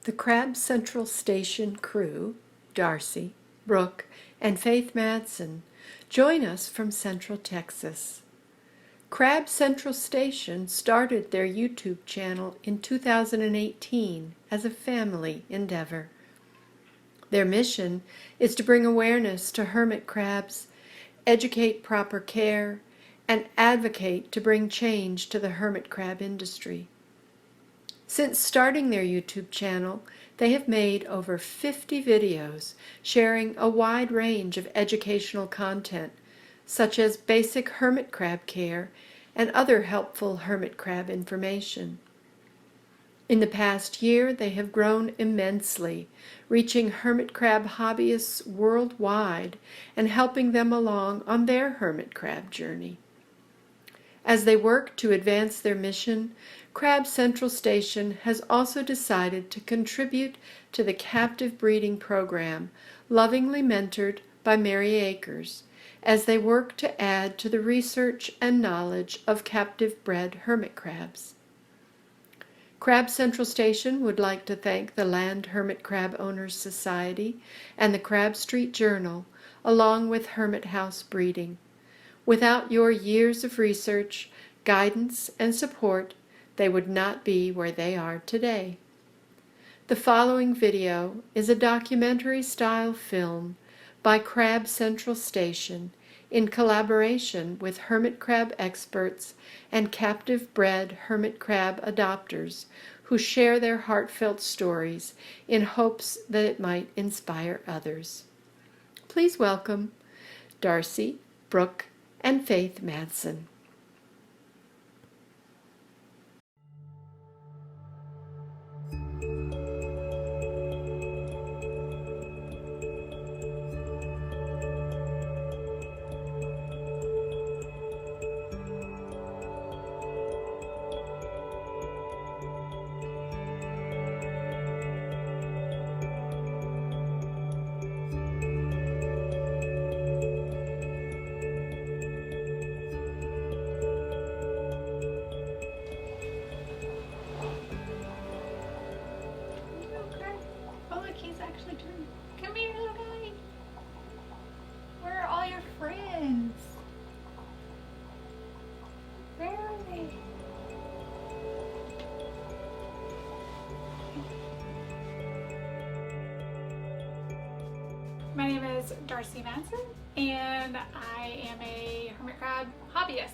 The Crab Central Station crew, Darcy, Brooke, and Faith Madsen, join us from Central Texas. Crab Central Station started their YouTube channel in 2018 as a family endeavor. Their mission is to bring awareness to hermit crabs, educate proper care, and advocate to bring change to the hermit crab industry. Since starting their YouTube channel, they have made over 50 videos sharing a wide range of educational content, such as basic hermit crab care and other helpful hermit crab information. In the past year, they have grown immensely, reaching hermit crab hobbyists worldwide and helping them along on their hermit crab journey. As they work to advance their mission, Crab Central Station has also decided to contribute to the captive breeding program, lovingly mentored by Mary Akers, as they work to add to the research and knowledge of captive bred hermit crabs. Crab Central Station would like to thank the Land Hermit Crab Owners Society and the Crab Street Journal, along with Hermit House Breeding. Without your years of research, guidance, and support, they would not be where they are today. The following video is a documentary-style film by Crab Central Station in collaboration with hermit crab experts and captive-bred hermit crab adopters who share their heartfelt stories in hopes that it might inspire others. Please welcome Darcy, Brooke, and Faith Madsen. Come here, little guy. Where are all your friends? Where are they? My name is Darcy Madsen, and I am a hermit crab hobbyist.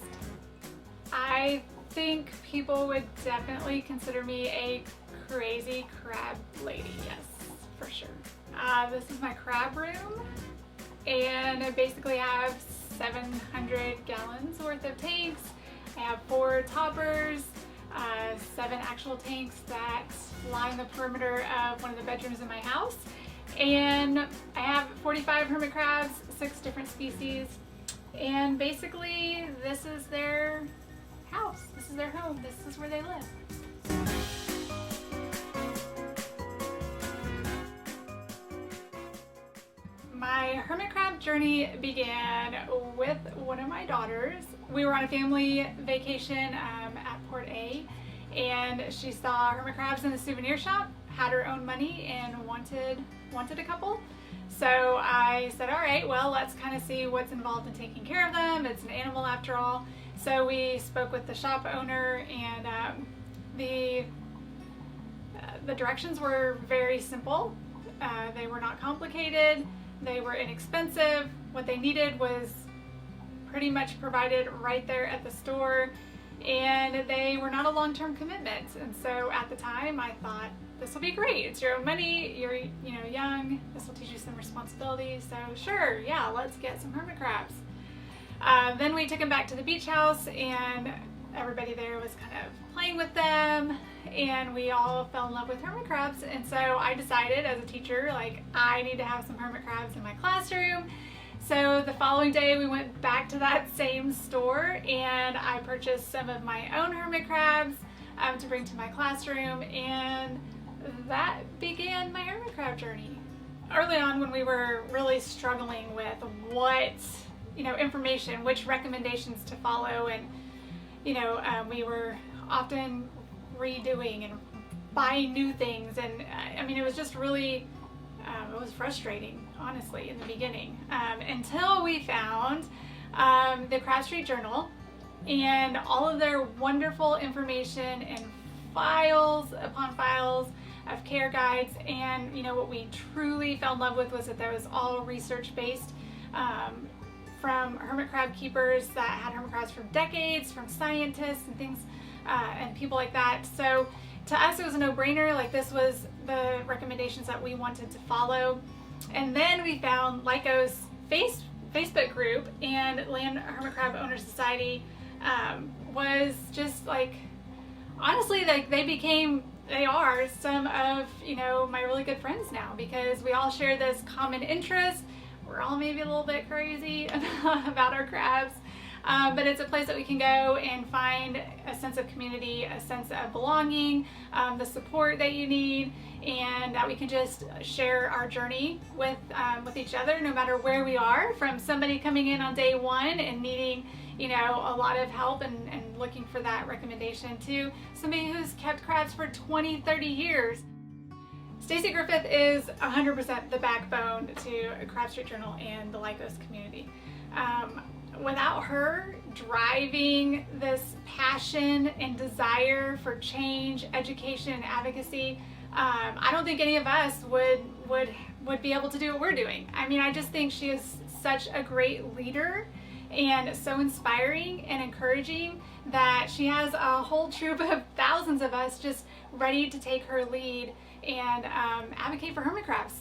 I think people would definitely consider me a crazy crab lady, yes, for sure. This is my crab room, and I basically have 700 gallons worth of tanks. I have 4 toppers, 7 actual tanks that line the perimeter of one of the bedrooms in my house, and I have 45 hermit crabs, 6 different species, and basically this is their house, this is their home, this is where they live. My hermit crab journey began with one of my daughters. We were on a family vacation at Port A, and she saw hermit crabs in the souvenir shop, had her own money, and wanted a couple. So I said, all right, well, let's kind of see what's involved in taking care of them. It's an animal after all. So we spoke with the shop owner, and the directions were very simple. They were not complicated. They were inexpensive. What they needed was pretty much provided right there at the store, and they were not a long-term commitment. And so at the time I thought, this will be great. It's your own money, you're young, this will teach you some responsibility, so sure, yeah, let's get some hermit crabs. Then we took them back to the beach house, and everybody there was kind of playing with them, and we all fell in love with hermit crabs. And so I decided as a teacher, like, I need to have some hermit crabs in my classroom. So the following day we went back to that same store, and I purchased some of my own hermit crabs to bring to my classroom, and that began my hermit crab journey. Early on, when we were really struggling with what information, which recommendations to follow, and we were often redoing and buy new things. And I mean, it was just really, it was frustrating, honestly, in the beginning, until we found the Crab Street Journal and all of their wonderful information and files upon files of care guides. And what we truly fell in love with was that there was all research based, from hermit crab keepers that had hermit crabs for decades, from scientists and things, and people like that. So to us, it was a no-brainer. Like, this was the recommendations that we wanted to follow. And then we found LICO's Facebook group, and Land Hermit Crab Owner Society was just like, honestly, like they are some of my really good friends now, because we all share this common interest. We're all maybe a little bit crazy about our crabs, but it's a place that we can go and find a sense of community, a sense of belonging, the support that you need, and that we can just share our journey with each other, no matter where we are, from somebody coming in on day one and needing a lot of help and looking for that recommendation, to somebody who's kept crabs for 20-30 years. Stacey Griffith is 100% the backbone to Crab Street Journal and the Lycos community. Without her driving this passion and desire for change, education, and advocacy, I don't think any of us would be able to do what we're doing. I mean, I just think she is such a great leader and so inspiring and encouraging that she has a whole troop of thousands of us just ready to take her lead and advocate for hermit crabs.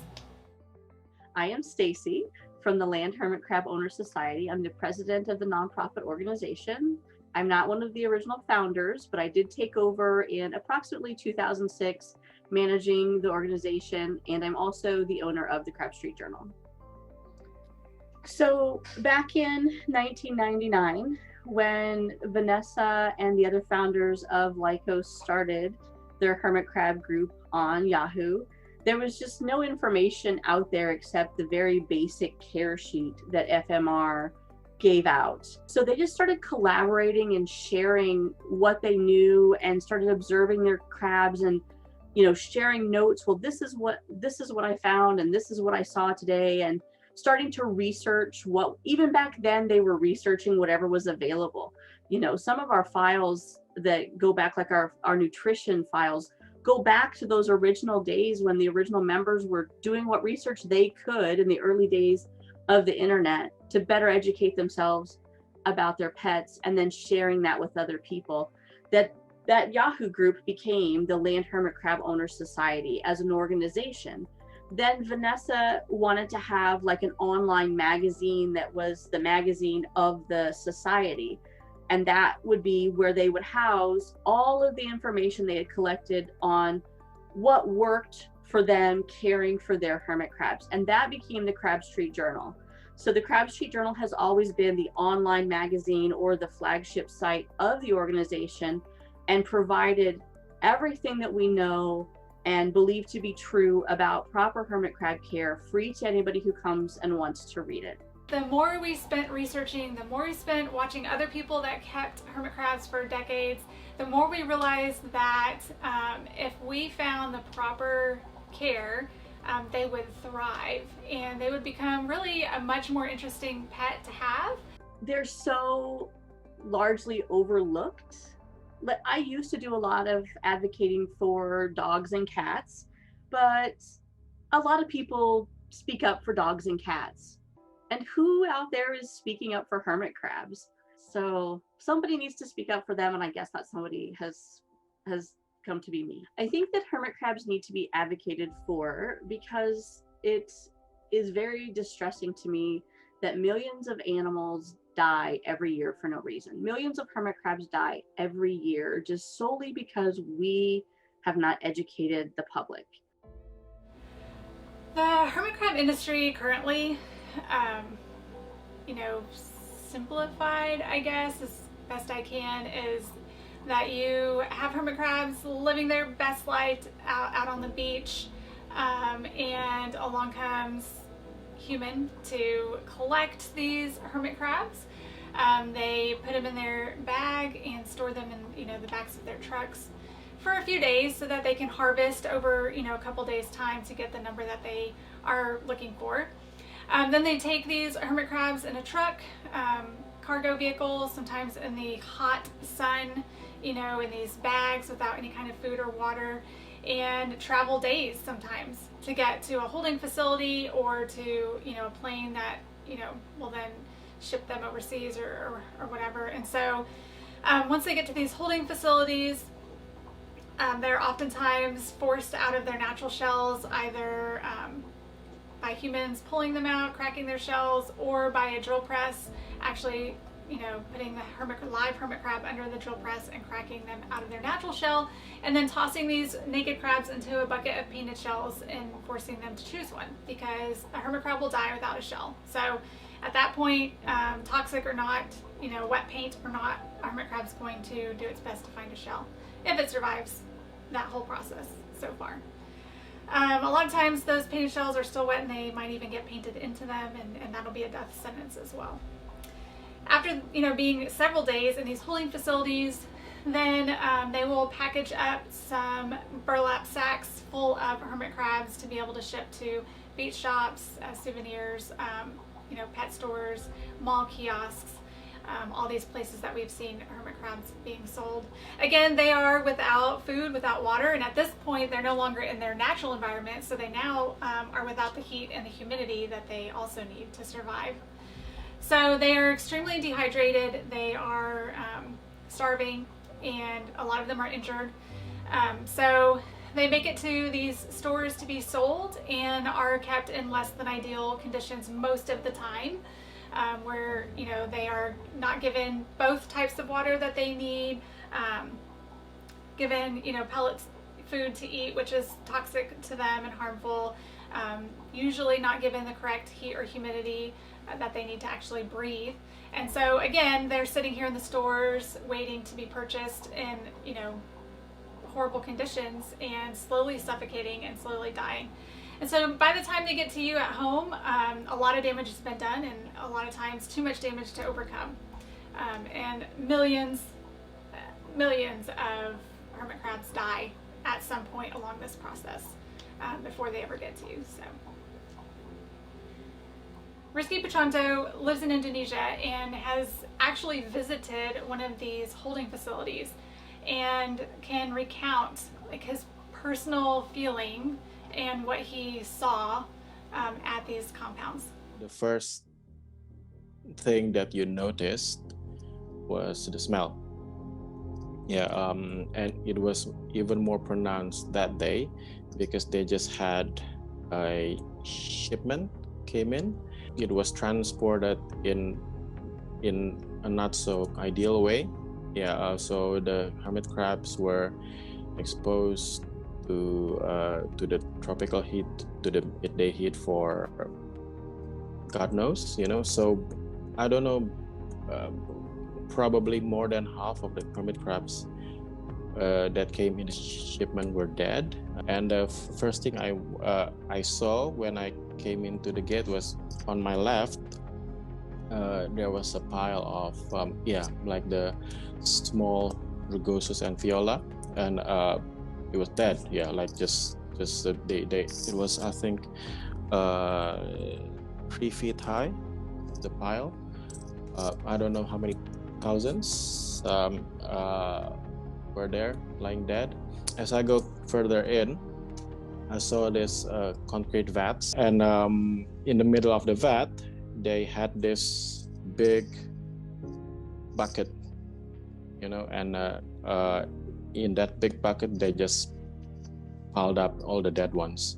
I am Stacy from the Land Hermit Crab Owner Society. I'm the president of the nonprofit organization. I'm not one of the original founders, but I did take over in approximately 2006, managing the organization, and I'm also the owner of the Crab Street Journal. So back in 1999, when Vanessa and the other founders of Lycos started their hermit crab group on Yahoo, there was just no information out there except the very basic care sheet that FMR gave out. So they just started collaborating and sharing what they knew, and started observing their crabs and sharing notes. Well, this is what I found, and this is what I saw today, and starting to research what, even back then, they were researching whatever was available. Some of our files that go back, like our nutrition files, go back to those original days when the original members were doing what research they could in the early days of the internet to better educate themselves about their pets, and then sharing that with other people. That Yahoo group became the Land Hermit Crab Owner Society as an organization. Then Vanessa wanted to have like an online magazine that was the magazine of the society. And that would be where they would house all of the information they had collected on what worked for them caring for their hermit crabs. And that became the Crab Street Journal. So the Crab Street Journal has always been the online magazine or the flagship site of the organization, and provided everything that we know and believe to be true about proper hermit crab care, free to anybody who comes and wants to read it. The more we spent researching, the more we spent watching other people that kept hermit crabs for decades, the more we realized that if we found the proper care, they would thrive, and they would become really a much more interesting pet to have. They're so largely overlooked. I used to do a lot of advocating for dogs and cats, but a lot of people speak up for dogs and cats. And who out there is speaking up for hermit crabs? So somebody needs to speak up for them, and I guess that somebody has come to be me. I think that hermit crabs need to be advocated for, because it is very distressing to me that millions of animals die every year for no reason. Millions of hermit crabs die every year just solely because we have not educated the public. The hermit crab industry currently, simplified, I guess, as best I can, is that you have hermit crabs living their best life out on the beach, and along comes human to collect these hermit crabs. They put them in their bag and store them in the backs of their trucks for a few days so that they can harvest over, a couple days time to get the number that they are looking for. Then they take these hermit crabs in a truck, cargo vehicle, sometimes in the hot sun, in these bags without any kind of food or water, and travel days sometimes to get to a holding facility or to, a plane that, will then ship them overseas or whatever. And so once they get to these holding facilities, they're oftentimes forced out of their natural shells, either by humans pulling them out, cracking their shells, or by a drill press, actually, putting the live hermit crab under the drill press and cracking them out of their natural shell, and then tossing these naked crabs into a bucket of painted shells and forcing them to choose one, because a hermit crab will die without a shell. So at that point, toxic or not, wet paint or not, a hermit crab's going to do its best to find a shell, if it survives that whole process so far. A lot of times those painted shells are still wet and they might even get painted into them, and that'll be a death sentence as well. After being several days in these holding facilities, then they will package up some burlap sacks full of hermit crabs to be able to ship to beach shops, souvenirs, pet stores, mall kiosks, all these places that we've seen hermit crabs being sold. Again, they are without food, without water, and at this point they're no longer in their natural environment, so they now are without the heat and the humidity that they also need to survive. So they are extremely dehydrated, they are starving, and a lot of them are injured. So they make it to these stores to be sold and are kept in less than ideal conditions most of the time, where they are not given both types of water that they need, given pellets food to eat, which is toxic to them and harmful, usually not given the correct heat or humidity that they need to actually breathe. And so again, they're sitting here in the stores waiting to be purchased in horrible conditions and slowly suffocating and slowly dying. And so by the time they get to you at home, a lot of damage has been done, and a lot of times too much damage to overcome. And millions of hermit crabs die at some point along this process before they ever get to you. So Rizky Pachanto lives in Indonesia and has actually visited one of these holding facilities and can recount his personal feeling and what he saw at these compounds. The first thing that you noticed was the smell. And it was even more pronounced that day because they just had a shipment came in. It was transported in a not so ideal way. So the hermit crabs were exposed to the tropical heat, to the midday heat for God knows, So I don't know, probably more than half of the hermit crabs that came in the shipment were dead. And the first thing I saw when I came into the gate was on my left. There was a pile of like the small rugosus and viola, and it was dead. Like just it was, I think, 3 feet high, the pile. I don't know how many thousands were there lying dead. As I go further in, I saw this concrete vats, and in the middle of the vat they had this big bucket, and in that big bucket they just piled up all the dead ones,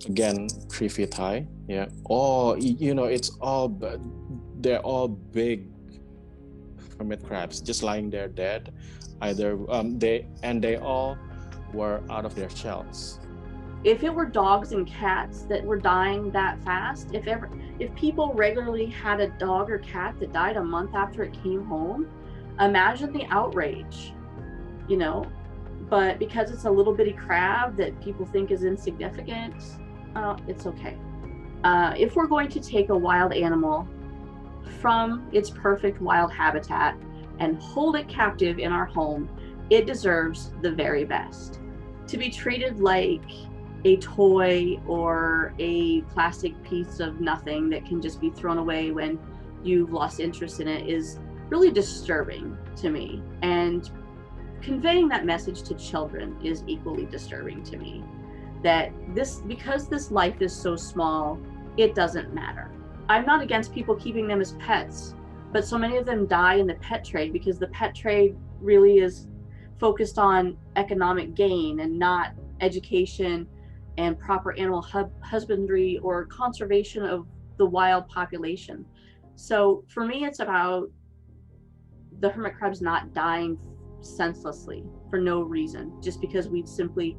again 3 feet high. It's all, they're all big hermit crabs just lying there dead. Either they all were out of their shells. If it were dogs and cats that were dying that fast, if people regularly had a dog or cat that died a month after it came home, imagine the outrage, But because it's a little bitty crab that people think is insignificant, it's okay. If we're going to take a wild animal from its perfect wild habitat and hold it captive in our home, it deserves the very best. To be treated like a toy or a plastic piece of nothing that can just be thrown away when you've lost interest in it is really disturbing to me. And conveying that message to children is equally disturbing to me. That because this life is so small, it doesn't matter. I'm not against people keeping them as pets, but so many of them die in the pet trade because the pet trade really is focused on economic gain and not education and proper animal husbandry or conservation of the wild population. So for me, it's about the hermit crabs not dying senselessly for no reason, just because we simply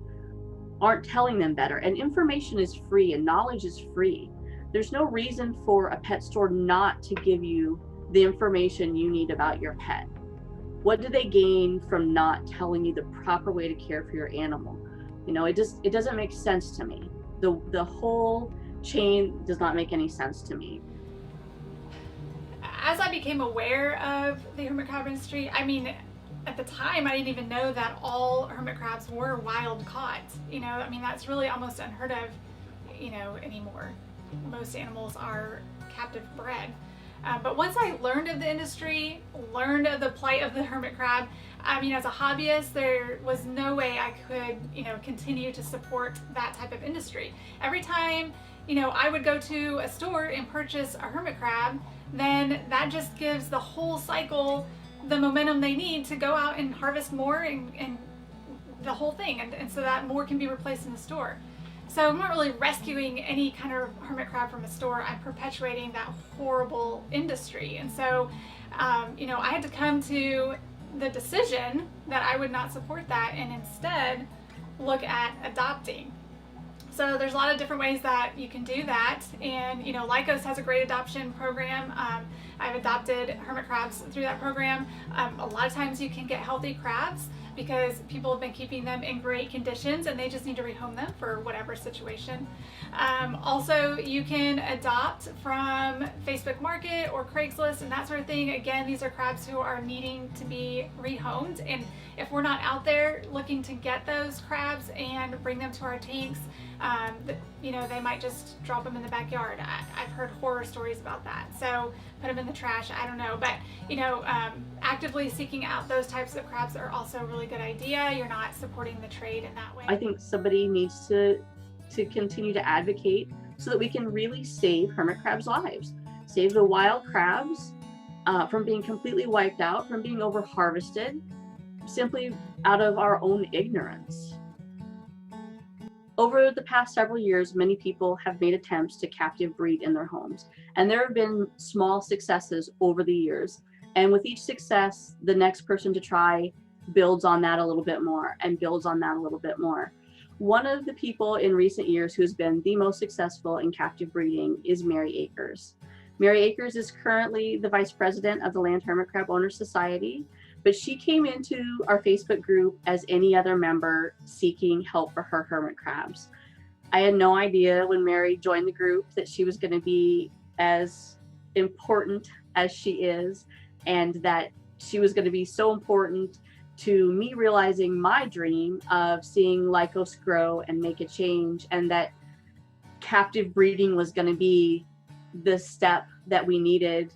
aren't telling them better. And information is free and knowledge is free. There's no reason for a pet store not to give you the information you need about your pet. What do they gain from not telling you the proper way to care for your animal? You know, it doesn't make sense to me. The whole chain does not make any sense to me. As I became aware of the hermit crab industry, I mean, at the time I didn't even know that all hermit crabs were wild caught. You know, I mean, that's really almost unheard of, you know, anymore. Most animals are captive bred. But once I learned of the industry, learned of the plight of the hermit crab, I mean, as a hobbyist, there was no way I could, you know, continue to support that type of industry. Every time, you know, I would go to a store and purchase a hermit crab, then that just gives the whole cycle the momentum they need to go out and harvest more and the whole thing, and so that more can be replaced in the store. So I'm not really rescuing any kind of hermit crab from a store. I'm perpetuating that horrible industry. And so, you know, I had to come to the decision that I would not support that and instead look at adopting. So there's a lot of different ways that you can do that. And, you know, Lycos has a great adoption program. I've adopted hermit crabs through that program. A lot of times you can get healthy crabs because people have been keeping them in great conditions and they just need to rehome them for whatever situation. Also, you can adopt from Facebook Market or Craigslist and that sort of thing. Again, these are crabs who are needing to be rehomed, and if we're not out there looking to get those crabs and bring them to our tanks, you know, they might just drop them in the backyard. I've heard horror stories about that. So put them in the trash, I don't know. But, you know, actively seeking out those types of crabs are also a really good idea. You're not supporting the trade in that way. I think somebody needs to continue to advocate so that we can really save hermit crabs' lives. Save the wild crabs from being completely wiped out, from being over harvested, simply out of our own ignorance. Over the past several years, many people have made attempts to captive breed in their homes, and there have been small successes over the years. And with each success, the next person to try builds on that a little bit more and builds on that a little bit more. One of the people in recent years who's been the most successful in captive breeding is Mary Akers. Mary Akers is currently the vice president of the Land Hermit Crab Owners Society, but she came into our Facebook group as any other member seeking help for her hermit crabs. I had no idea when Mary joined the group that she was going to be as important as she is, and that she was going to be so important to me realizing my dream of seeing Lycos grow and make a change, and that captive breeding was going to be the step that we needed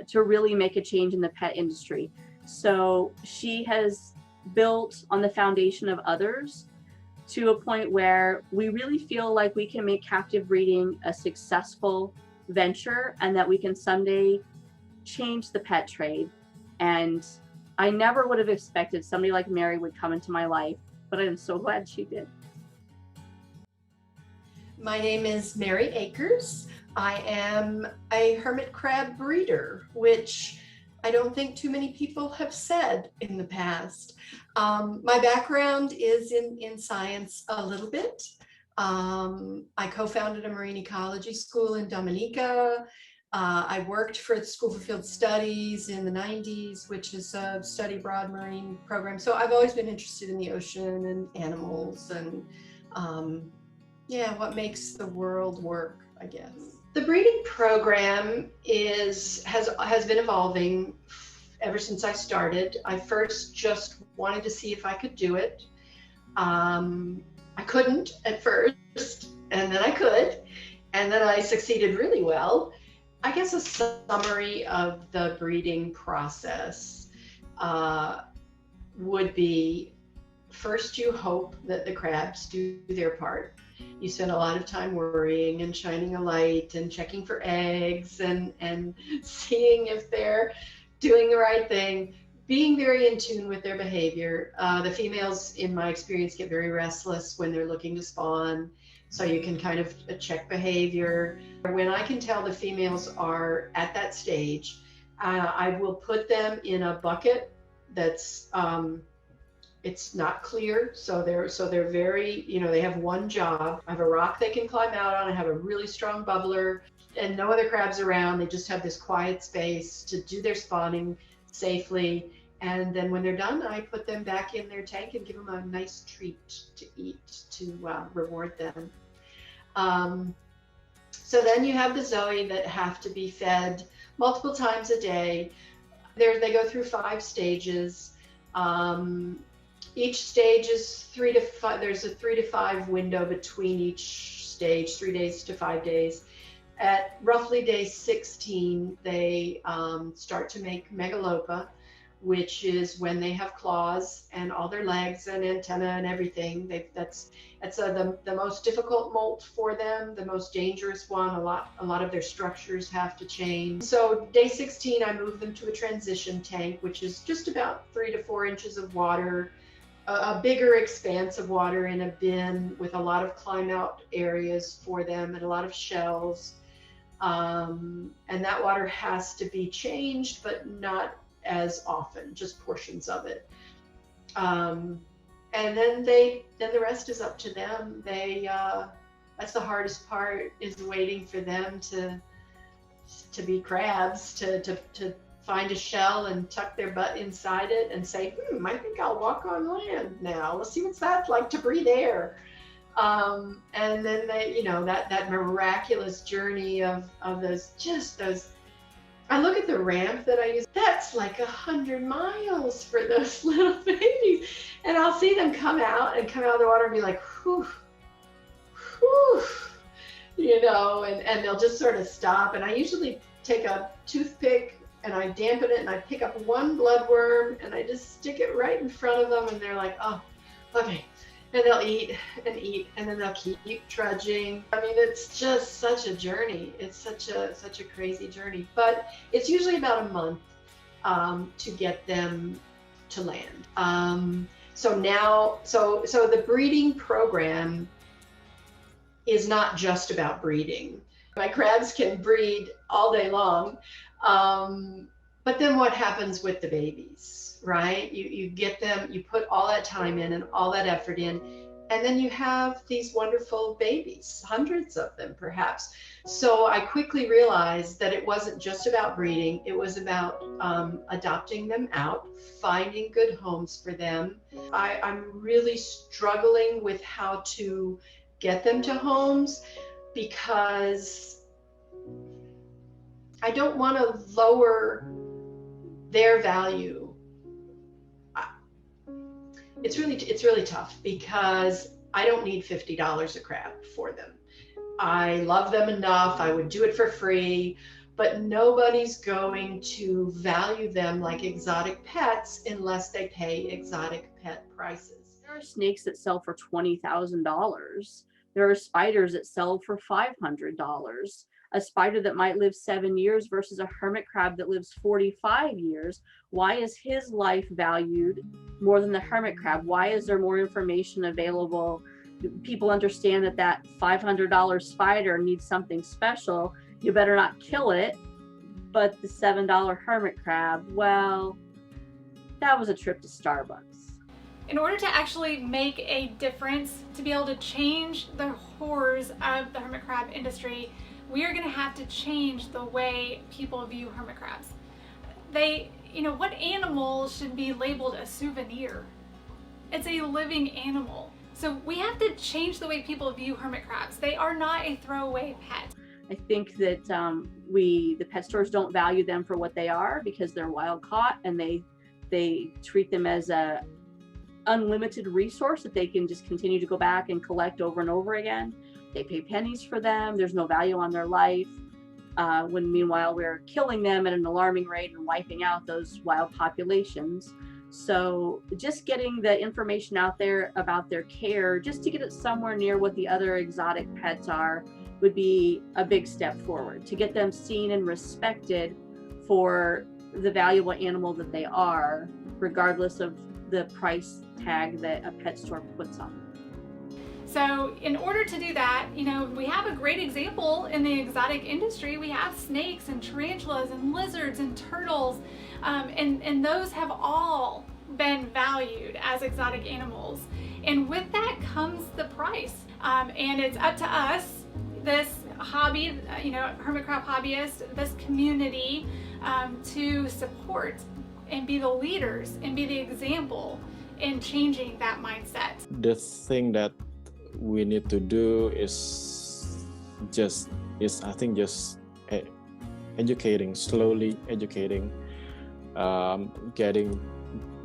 to really make a change in the pet industry. So she has built on the foundation of others to a point where we really feel like we can make captive breeding a successful venture and that we can someday change the pet trade. And I never would have expected somebody like Mary would come into my life, but I'm so glad she did. My name is Mary Akers. I am a hermit crab breeder, which I don't think too many people have said in the past. My background is in science a little bit. I co-founded a marine ecology school in Dominica. I worked for the School for Field Studies in the 90s, which is a study abroad marine program. So I've always been interested in the ocean and animals and yeah, what makes the world work, I guess. The breeding program has been evolving ever since I started. I first just wanted to see if I could do it. I couldn't at first, and then I could, and then I succeeded really well. I guess a summary of the breeding process would be, first you hope that the crabs do their part. You spend a lot of time worrying and shining a light and checking for eggs and seeing if they're doing the right thing, being very in tune with their behavior. The females, in my experience, get very restless when they're looking to spawn, so you can kind of check behavior. When I can tell the females are at that stage, I will put them in a bucket that's it's not clear, so they're very, they have one job. I have a rock they can climb out on. I have a really strong bubbler, and no other crabs around. They just have this quiet space to do their spawning safely. And then when they're done, I put them back in their tank and give them a nice treat to eat to reward them. So then you have the Zoe that have to be fed multiple times a day. They go through 5 stages. Each stage is 3 to 5. There's a 3 to 5 window between each stage, 3 days to 5 days. At roughly day 16, they start to make megalopa, which is when they have claws and all their legs and antenna and everything. That's the most difficult molt for them, the most dangerous one. A lot of their structures have to change. So day 16, I move them to a transition tank, which is just about 3 to 4 inches of water, a bigger expanse of water in a bin with a lot of climb out areas for them and a lot of shells. And that water has to be changed, but not as often, just portions of it. And then the rest is up to them. That's the hardest part, is waiting for them to be crabs, to find a shell and tuck their butt inside it and say, I think I'll walk on land now. Let's see what's that like to breathe air. And then that miraculous journey of those. I look at the ramp that I use. That's like 100 miles for those little babies, and I'll see them come out of the water and be like, whew, whew, and they'll just sort of stop. And I usually take a toothpick and I dampen it and I pick up one bloodworm and I just stick it right in front of them, and they're like, oh, okay. And they'll eat, and then they'll keep trudging. I mean, it's just such a journey. It's such a crazy journey. But it's usually about a month to get them to land. So the breeding program is not just about breeding. My crabs can breed all day long. But then what happens with the babies, right? You get them, you put all that time in and all that effort in, and then you have these wonderful babies, hundreds of them perhaps. So I quickly realized that it wasn't just about breeding, it was about adopting them out, finding good homes for them. I'm really struggling with how to get them to homes, because I don't want to lower their value. It's really tough, because I don't need $50 a crab for them. I love them enough. I would do it for free, but nobody's going to value them like exotic pets unless they pay exotic pet prices. There are snakes that sell for $20,000. There are spiders that sell for $500. A spider that might live 7 years versus a hermit crab that lives 45 years. Why is his life valued more than the hermit crab? Why is there more information available? People understand that $500 spider needs something special. You better not kill it. But the $7 hermit crab, well, that was a trip to Starbucks. In order to actually make a difference, to be able to change the horrors of the hermit crab industry, we are going to have to change the way people view hermit crabs. What animal should be labeled a souvenir? It's a living animal. So we have to change the way people view hermit crabs. They are not a throwaway pet. I think that the pet stores don't value them for what they are because they're wild caught, and they treat them as a unlimited resource that they can just continue to go back and collect over and over again. They pay pennies for them. There's no value on their life. When meanwhile we're killing them at an alarming rate and wiping out those wild populations. So just getting the information out there about their care, just to get it somewhere near what the other exotic pets are, would be a big step forward, to get them seen and respected for the valuable animal that they are, regardless of the price tag that a pet store puts on them. So in order to do that, we have a great example in the exotic industry. We have snakes and tarantulas and lizards and turtles, and those have all been valued as exotic animals. And with that comes the price. And it's up to us, this hobby, hermit crab hobbyists, this community, to support and be the leaders and be the example in changing that mindset. The thing that we need to do is educating, slowly educating, getting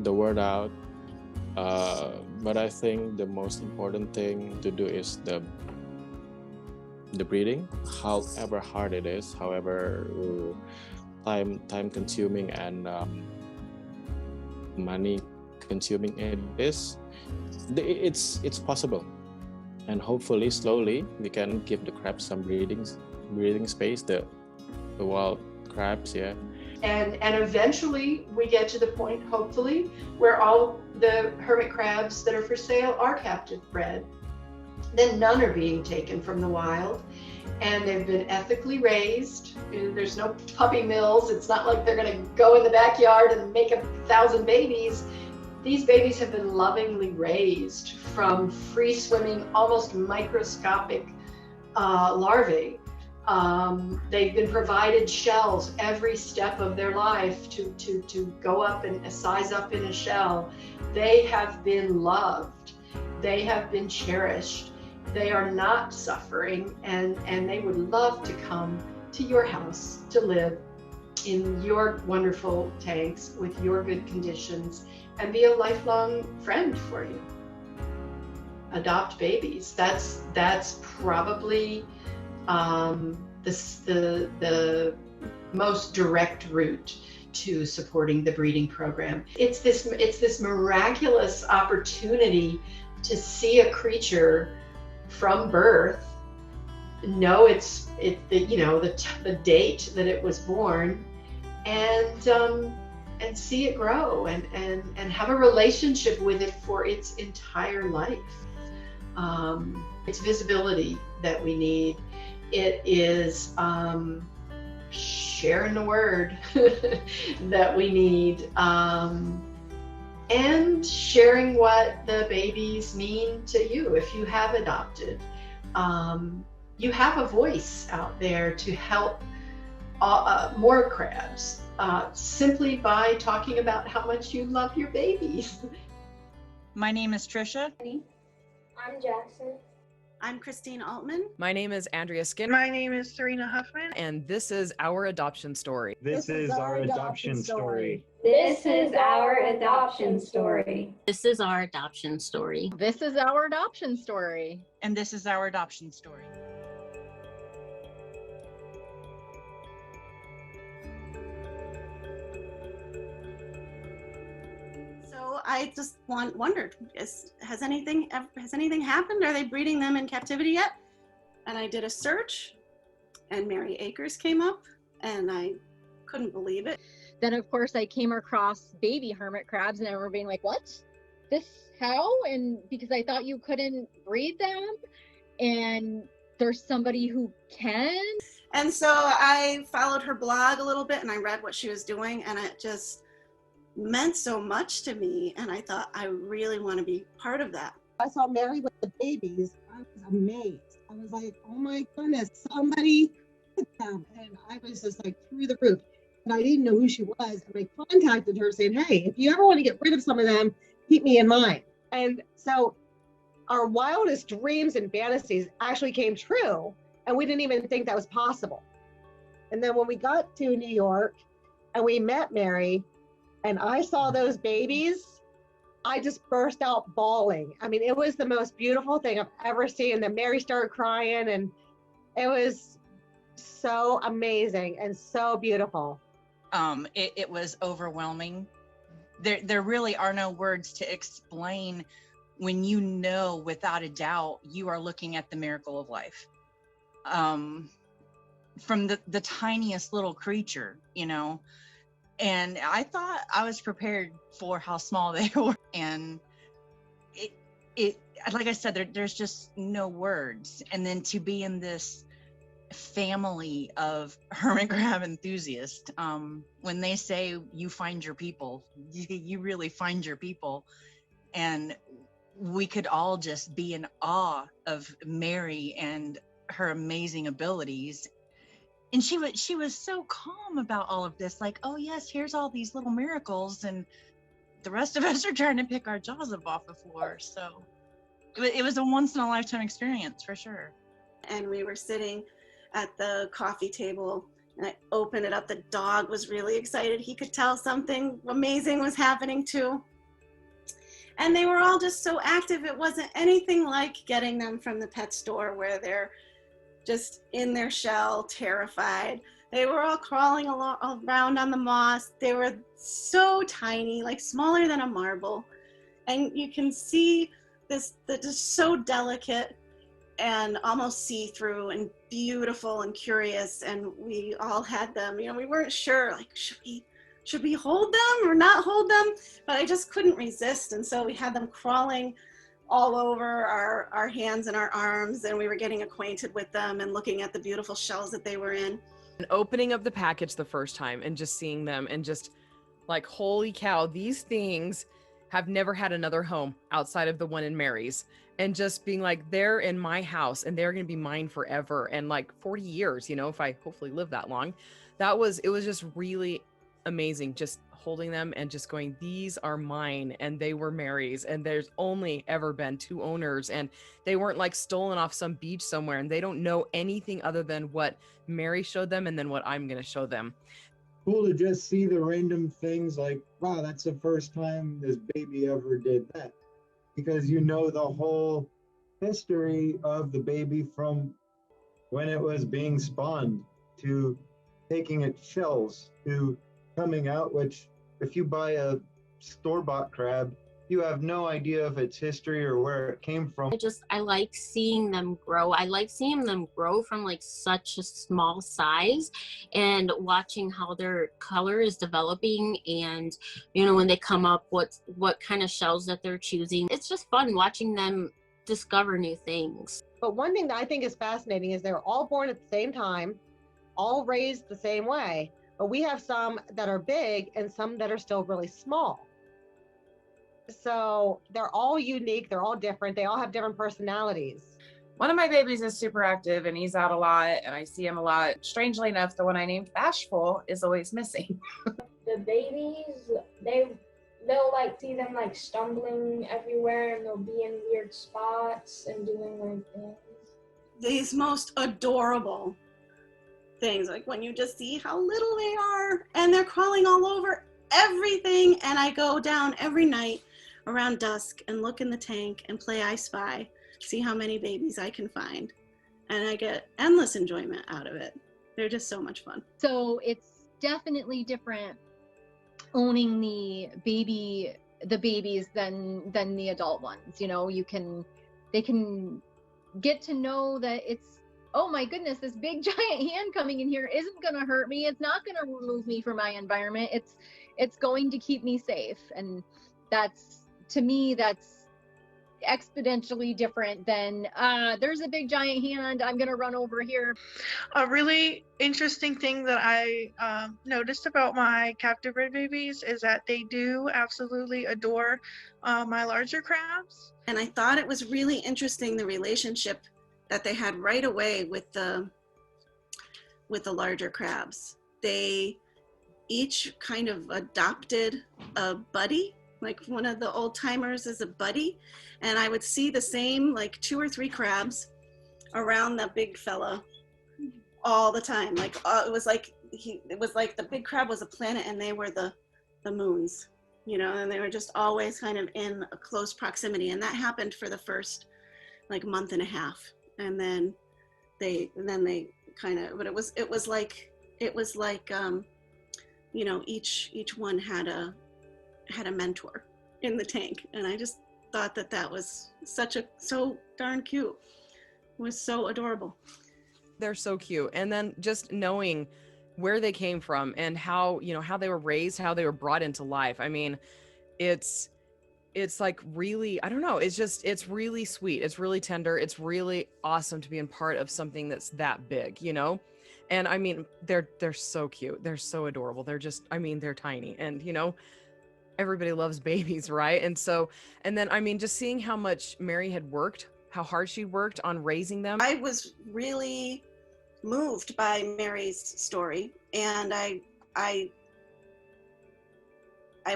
the word out. But I think the most important thing to do is the breeding, however hard it is, however time consuming and money consuming it is. It's possible. And hopefully, slowly, we can give the crabs some breathing space, the wild crabs, yeah. And eventually we get to the point, hopefully, where all the hermit crabs that are for sale are captive bred. Then none are being taken from the wild, and they've been ethically raised. There's no puppy mills. It's not like they're gonna go in the backyard and make 1,000 babies. These babies have been lovingly raised from free swimming, almost microscopic larvae. They've been provided shells every step of their life to go up and size up in a shell. They have been loved. They have been cherished. They are not suffering, and they would love to come to your house to live in your wonderful tanks with your good conditions and be a lifelong friend for you. Adopt babies. That's probably the most direct route to supporting the breeding program. It's this miraculous opportunity to see a creature from birth, know the date that it was born, and see it grow and have a relationship with it for its entire life. It's visibility that we need. It is sharing the word that we need, and sharing what the babies mean to you. If you have adopted, you have a voice out there to help more crabs, simply by talking about how much you love your babies. My name is Trisha. I'm Jackson. I'm Christine Altman. My name is Andrea Skinner. My name is Serena Huffman. And this is Our Adoption Story. This is our adoption story. This is our adoption story. This is our adoption story. This is our adoption story. And this is our adoption story. So I just wondered, has anything happened? Are they breeding them in captivity yet? And I did a search, and Mary Akers came up, and I couldn't believe it. Then of course I came across baby hermit crabs, and I remember being like, what? This how? And because I thought you couldn't breed them, and there's somebody who can. And so I followed her blog a little bit, and I read what she was doing, and it just meant so much to me, and I thought I really want to be part of that. I saw Mary with the babies. I was amazed. I was like, oh my goodness, somebody did them. And I was just like through the roof. And I didn't know who she was. And I contacted her saying, hey, if you ever want to get rid of some of them, keep me in mind. And so our wildest dreams and fantasies actually came true. And we didn't even think that was possible. And then when we got to New York and we met Mary and I saw those babies, I just burst out bawling. I mean, it was the most beautiful thing I've ever seen. And then Mary started crying, and it was so amazing and so beautiful. It was overwhelming. There really are no words to explain when you know without a doubt you are looking at the miracle of life. From the tiniest little creature, you know. And I thought I was prepared for how small they were. And it like I said, there's just no words. And then to be in this family of hermit crab enthusiasts, when they say you find your people, you really find your people. And we could all just be in awe of Mary and her amazing abilities. And she was so calm about all of this, like, oh yes, here's all these little miracles, and the rest of us are trying to pick our jaws up off the floor. So it was a once in a lifetime experience for sure. And we were sitting at the coffee table, and I opened it up. The dog was really excited. He could tell something amazing was happening too. And they were all just so active. It wasn't anything like getting them from the pet store where they're just in their shell, terrified. They were all crawling around on the moss. They were so tiny, like smaller than a marble. And you can see this, they're just so delicate and almost see-through and beautiful and curious. And we all had them, you know, we weren't sure, like, should we hold them or not hold them? But I just couldn't resist. And so we had them crawling all over our hands and our arms, and we were getting acquainted with them and looking at the beautiful shells that they were in. And opening up the package the first time and just seeing them and just like, holy cow, these things have never had another home outside of the one in Mary's. And just being like, they're in my house and they're going to be mine forever. And like 40 years, you know, if I hopefully live that long. It was just really amazing, just holding them and just going, these are mine, and they were Mary's, and there's only ever been 2 owners, and they weren't like stolen off some beach somewhere, and they don't know anything other than what Mary showed them and then what I'm going to show them. Cool to just see the random things like, wow, that's the first time this baby ever did that, because you know the whole history of the baby from when it was being spawned to taking its shells to coming out, which if you buy a store-bought crab, you have no idea of its history or where it came from. I like seeing them grow. I like seeing them grow from like such a small size and watching how their color is developing, and you know, when they come up, what kind of shells that they're choosing. It's just fun watching them discover new things. But one thing that I think is fascinating is they're all born at the same time, all raised the same way. But we have some that are big and some that are still really small. So they're all unique. They're all different. They all have different personalities. One of my babies is super active and he's out a lot and I see him a lot. Strangely enough, the one I named Bashful is always missing. The babies, they'll like see them like stumbling everywhere, and they'll be in weird spots and doing weird things. These most adorable things, like when you just see how little they are and they're crawling all over everything. And I go down every night around dusk and look in the tank and play I Spy, see how many babies I can find, and I get endless enjoyment out of it. They're just so much fun. So it's definitely different owning the babies than the adult ones. You know, they can get to know that it's, oh my goodness, this big giant hand coming in here isn't going to hurt me. It's not going to remove me from my environment. It's going to keep me safe. And to me, that's exponentially different than there's a big giant hand, I'm going to run over here. A really interesting thing that I noticed about my captive bred babies is that they do absolutely adore my larger crabs. And I thought it was really interesting, the relationship that they had right away with the larger crabs. They each kind of adopted a buddy, like one of the old timers is a buddy. And I would see the same like 2 or 3 crabs around the big fella all the time. Like it was like the big crab was a planet and they were the moons, you know, and they were just always kind of in a close proximity. And that happened for the first like month and a half. And then they kind of, but it was like you know, each one had a mentor in the tank. And I just thought that was so darn cute. It was so adorable. They're so cute. And then just knowing where they came from and how, you know, how they were raised, how they were brought into life. I mean, it's like really, I don't know, it's really sweet. It's really tender. It's really awesome to be in part of something that's that big, you know? And I mean, they're so cute. They're so adorable. They're just, I mean, they're tiny, and you know, everybody loves babies, right? And so, and then, I mean, just seeing how much Mary had worked, how hard she worked on raising them. I was really moved by Mary's story, and I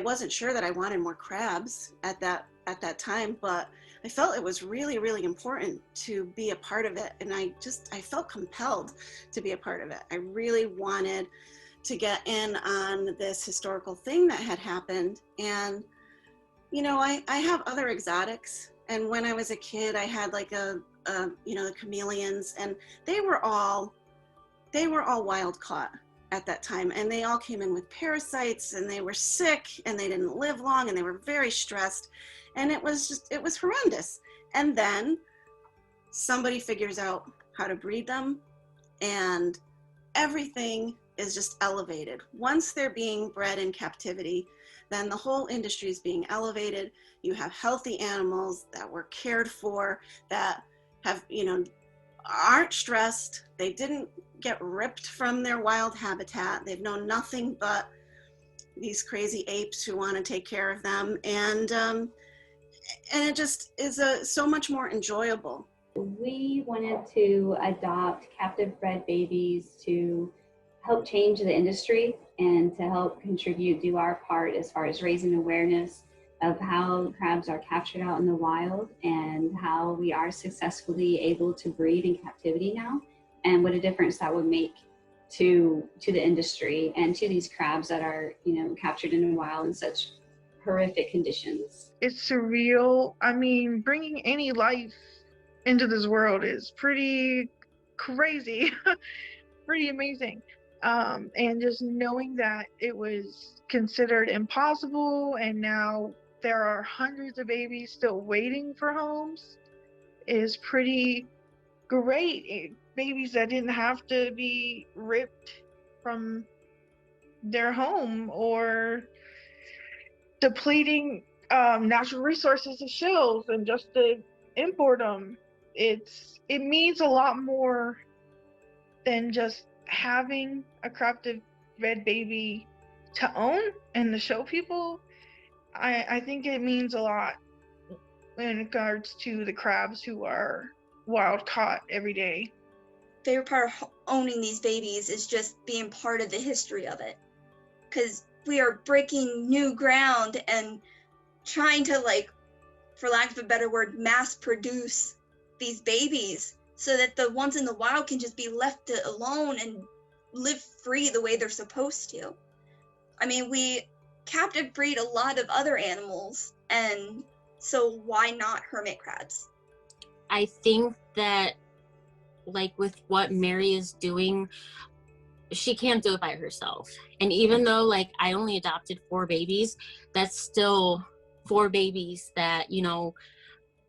wasn't sure that I wanted more crabs at that time, but I felt it was really, really important to be a part of it. And I felt compelled to be a part of it. I really wanted to get in on this historical thing that had happened. And, you know, I have other exotics. And when I was a kid, I had like you know, the chameleons, and they were all wild caught at that time. And they all came in with parasites, and they were sick, and they didn't live long, and they were very stressed. And it was horrendous. And then somebody figures out how to breed them, and everything is just elevated. Once they're being bred in captivity, then the whole industry is being elevated. You have healthy animals that were cared for, that have, you know, aren't stressed. They didn't get ripped from their wild habitat. They've known nothing but these crazy apes who want to take care of them. And it just is so much more enjoyable. We wanted to adopt captive bred babies to help change the industry and to help do our part as far as raising awareness of how crabs are captured out in the wild and how we are successfully able to breed in captivity now, and what a difference that would make to the industry and to these crabs that are, you know, captured in the wild in such horrific conditions. It's surreal. I mean, bringing any life into this world is pretty crazy, pretty amazing. And just knowing that it was considered impossible, and now there are hundreds of babies still waiting for homes, is pretty great. Babies that didn't have to be ripped from their home or depleting natural resources of shells and just to import them. It means a lot more than just having a captive bred baby to own and to show people. I think it means a lot in regards to the crabs who are wild caught every day. Favorite part of owning these babies is just being part of the history of it, because we are breaking new ground and trying to, like, for lack of a better word, mass produce these babies so that the ones in the wild can just be left alone and live free the way they're supposed to. I mean, we captive breed a lot of other animals, and so why not hermit crabs? I think that, like, with what Mary is doing, she can't do it by herself. And even though, like, I only adopted 4 babies, that's still 4 babies that, you know,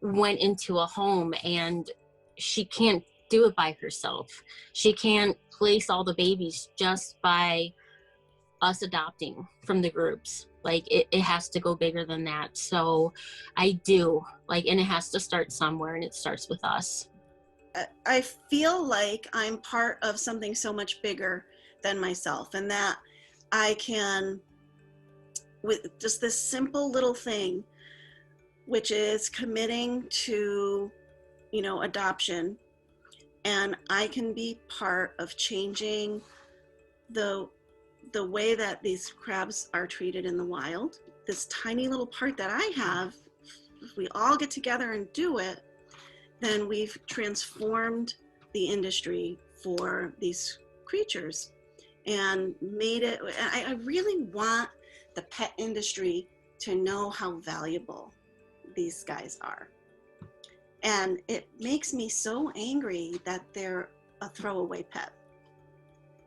went into a home, and she can't do it by herself. She can't place all the babies just by us adopting from the groups. Like, it has to go bigger than that. So I do, like, and it has to start somewhere, and it starts with us. I feel like I'm part of something so much bigger than myself, and that I can, with just this simple little thing, which is committing to, you know, adoption, and I can be part of changing the way that these crabs are treated in the wild. This tiny little part that I have, if we all get together and do it, then we've transformed the industry for these creatures and made it. I really want the pet industry to know how valuable these guys are. And it makes me so angry that they're a throwaway pet.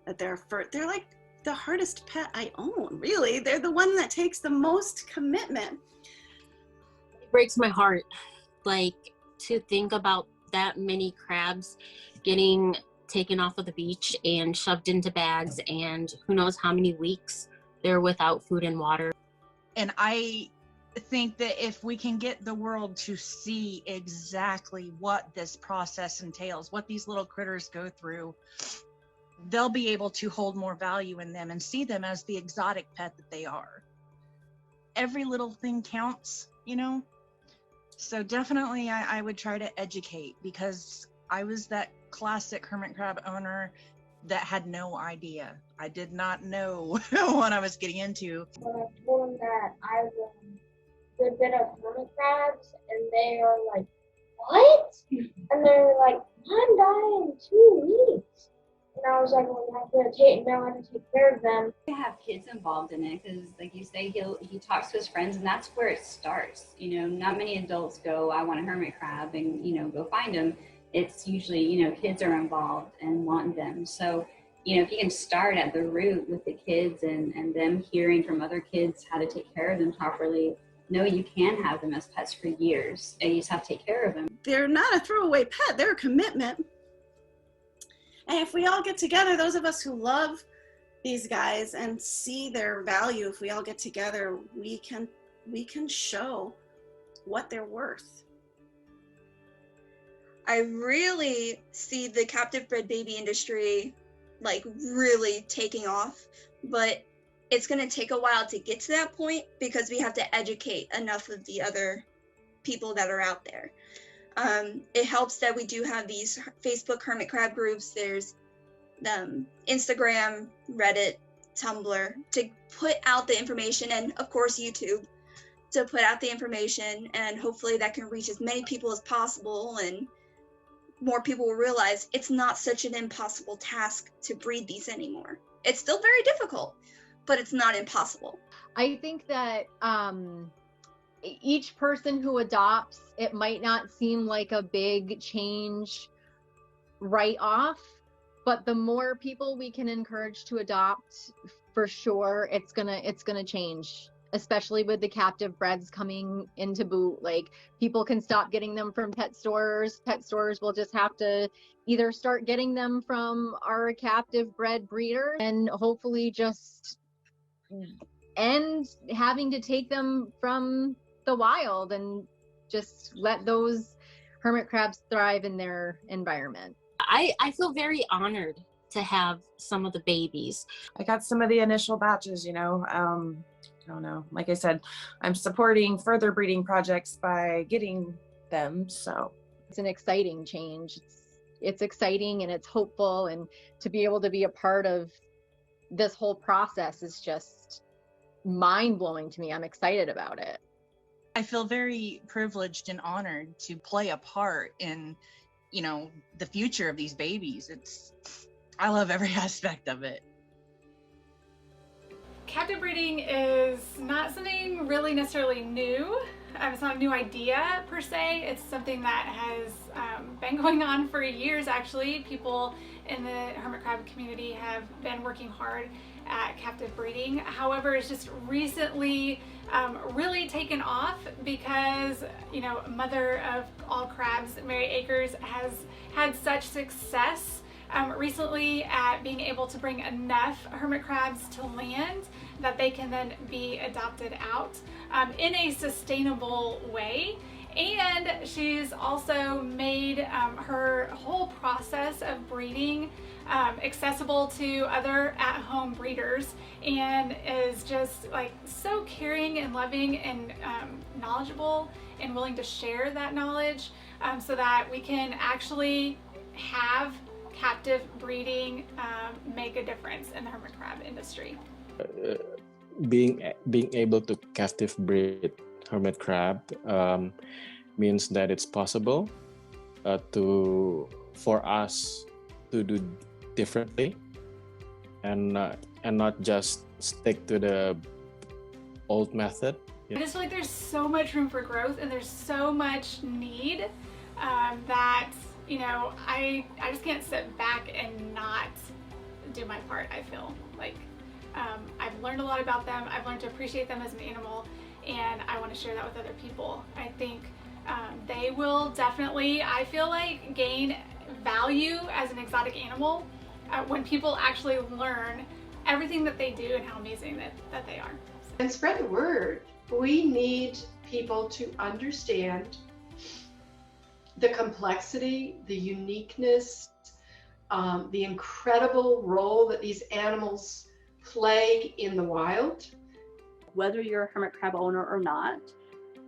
That they're like the hardest pet I own, really. They're the one that takes the most commitment. It breaks my heart, like, to think about that many crabs getting taken off of the beach and shoved into bags, and who knows how many weeks they're without food and water. And I think that if we can get the world to see exactly what this process entails, what these little critters go through, they'll be able to hold more value in them and see them as the exotic pet that they are. Every little thing counts, you know? So definitely I would try to educate, because I was that classic hermit crab owner that had no idea. I did not know what I was getting into. When I told them that I was a good bit of hermit crabs, and they are like, what? And they're like, I'm dying in 2 weeks. And I was like, well, now I have to take care of them. To have kids involved in it, because like you say, he talks to his friends, and that's where it starts. You know, not many adults go, I want a hermit crab, and, you know, go find them. It's usually, you know, kids are involved and want them. So, you know, if you can start at the root with the kids and them hearing from other kids how to take care of them properly, you can have them as pets for years, and you just have to take care of them. They're not a throwaway pet, they're a commitment. And if we all get together, those of us who love these guys and see their value, if we all get together, we can show what they're worth. I really see the captive bred baby industry like really taking off, but it's going to take a while to get to that point, because we have to educate enough of the other people that are out there. It helps that we do have these Facebook hermit crab groups. There's Instagram, Reddit, Tumblr, to put out the information, and of course YouTube, to put out the information, and hopefully that can reach as many people as possible, and more people will realize it's not such an impossible task to breed these anymore. It's still very difficult, but it's not impossible. I think that each person who adopts, it might not seem like a big change right off, but the more people we can encourage to adopt, for sure it's gonna change, especially with the captive breds coming into boot. Like, people can stop getting them from pet stores. Pet stores will just have to either start getting them from our captive bred breeder, and hopefully just end having to take them from the wild and just let those hermit crabs thrive in their environment. I feel very honored to have some of the babies. I got some of the initial batches, you know. I don't know. Like I said, I'm supporting further breeding projects by getting them. So it's an exciting change. It's exciting and it's hopeful, and to be able to be a part of this whole process is just mind-blowing to me. I'm excited about it. I feel very privileged and honored to play a part in, you know, the future of these babies. I love every aspect of it. Captive breeding is not something really necessarily new. It's not a new idea per se. It's something that has been going on for years, actually. People in the hermit crab community have been working hard at captive breeding. However, it's just recently really taken off because, you know, mother of all crabs, Mary Akers, has had such success recently at being able to bring enough hermit crabs to land that they can then be adopted out in a sustainable way. And she's also made her whole process of breeding accessible to other at-home breeders, and is just like so caring and loving and knowledgeable and willing to share that knowledge so that we can actually have captive breeding make a difference in the hermit crab industry. Being able to captive breed hermit crab means that it's possible for us to do differently, and not just stick to the old method. I just feel like there's so much room for growth and there's so much need that, you know, I just can't sit back and not do my part. I feel like I've learned a lot about them. I've learned to appreciate them as an animal, and I want to share that with other people. I think they will definitely, I feel like, gain value as an exotic animal when people actually learn everything that they do and how amazing that they are. And spread the word. We need people to understand the complexity, the uniqueness, the incredible role that these animals play in the wild. Whether you're a hermit crab owner or not,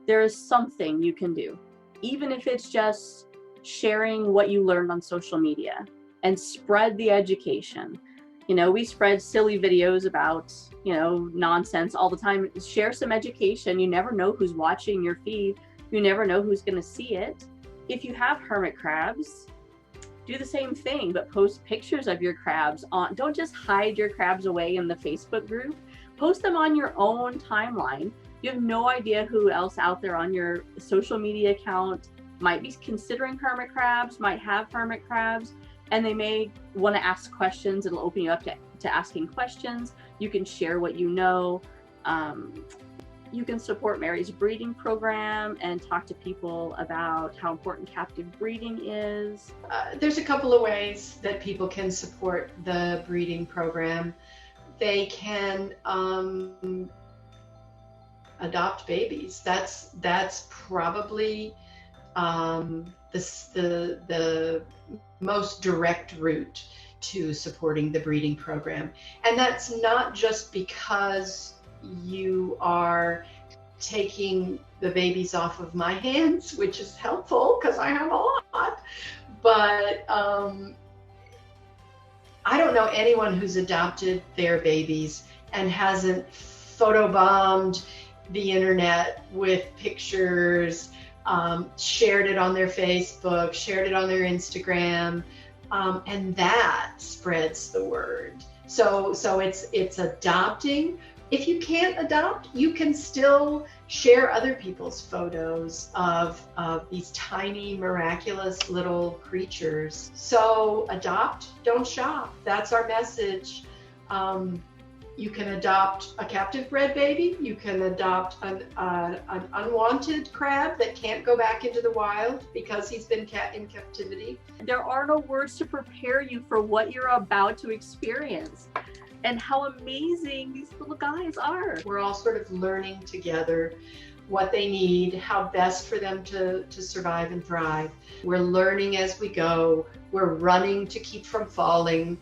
there is something you can do. Even if it's just sharing what you learned on social media and spread the education. You know, we spread silly videos about, you know, nonsense all the time. Share some education. You never know who's watching your feed. You never know who's going to see it. If you have hermit crabs, do the same thing, but post pictures of your crabs on. Don't just hide your crabs away in the Facebook group. Post them on your own timeline. You have no idea who else out there on your social media account might be considering hermit crabs, might have hermit crabs, and they may want to ask questions. It'll open you up to asking questions. You can share what you know. You can support Mary's breeding program and talk to people about how important captive breeding is. There's a couple of ways that people can support the breeding program. They can adopt babies. That's probably the most direct route to supporting the breeding program. And that's not just because you are taking the babies off of my hands, which is helpful because I have a lot, but I don't know anyone who's adopted their babies and hasn't photobombed the internet with pictures, shared it on their Facebook, shared it on their Instagram, and that spreads the word. So it's adopting. If you can't adopt, you can still share other people's photos of these tiny, miraculous little creatures. So adopt, don't shop. That's our message. You can adopt a captive bred baby. You can adopt an unwanted crab that can't go back into the wild because he's been in captivity. There are no words to prepare you for what you're about to experience and how amazing these little guys are. We're all sort of learning together what they need, how best for them to survive and thrive. We're learning as we go. We're running to keep from falling.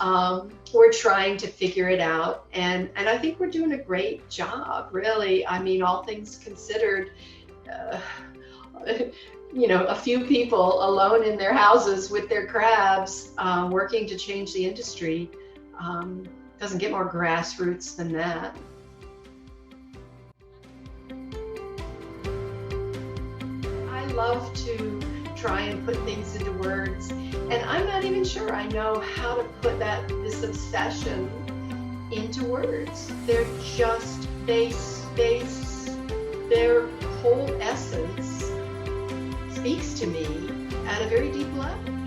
We're trying to figure it out, and I think we're doing a great job, really. I mean, all things considered, you know, a few people alone in their houses with their crabs working to change the industry. Doesn't get more grassroots than that. I love to try and put things into words, and I'm not even sure I know how to put this obsession into words. They're just, their whole essence speaks to me at a very deep level.